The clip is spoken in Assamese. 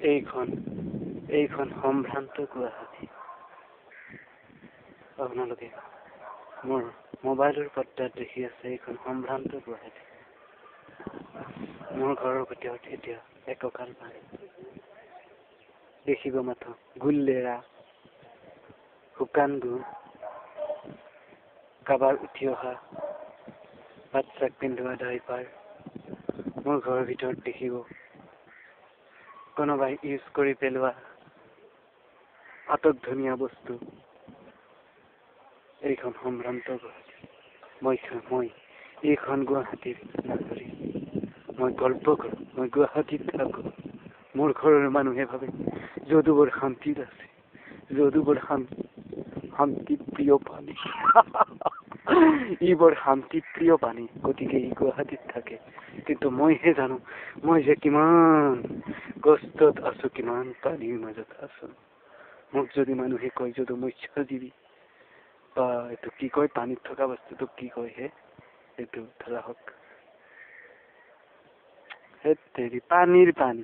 এইখন সম্ভ্ৰান্ত গুৱাহাটী। আপোনালোকে মোৰ মোবাইলৰ পৰ্দাত দেখি আছে এইখন সম্ভ্ৰান্ত গুৱাহাটী। মোৰ ঘৰৰ ভিতৰত এতিয়া এককাল পানী। দেখিব মাথো গুল্লেৰা, শুকান গু, কাবাৰ উঠি অহা বাচ্চাক পিন্ধোৱা ডাইপাৰ। মোৰ ঘৰৰ ভিতৰত দেখিব কোনোবাই ইউজ কৰি পেলোৱা আটক ধুনীয়া বস্তু। এইখন সম্ভ্ৰান্ত গুৱাহাটী। মই এইখন গুৱাহাটীৰ নাগৰিক। মই গল্প কৰোঁ, মই গুৱাহাটীত থাকোঁ। মোৰ ঘৰৰ মানুহে ভাবে যদুবৰ শান্তিত আছে, যদুবৰ শান্তি প্ৰিয় পানী। ই বৰ শান্তি প্ৰিয় পানী, গতিকে ই গুৱাহাটীত থাকে। কিন্তু মইহে জানো মই যে কিমান কষ্টত আছো, কিমান পানীৰ মাজত আছো। মোক যদি মানুহে কয় যদু মৎস্যজীৱী বা এইটো কি কয় পানীত থকা বস্তুটোক কি কয় হে, এইটো ধৰা হওক পানীৰ পানী।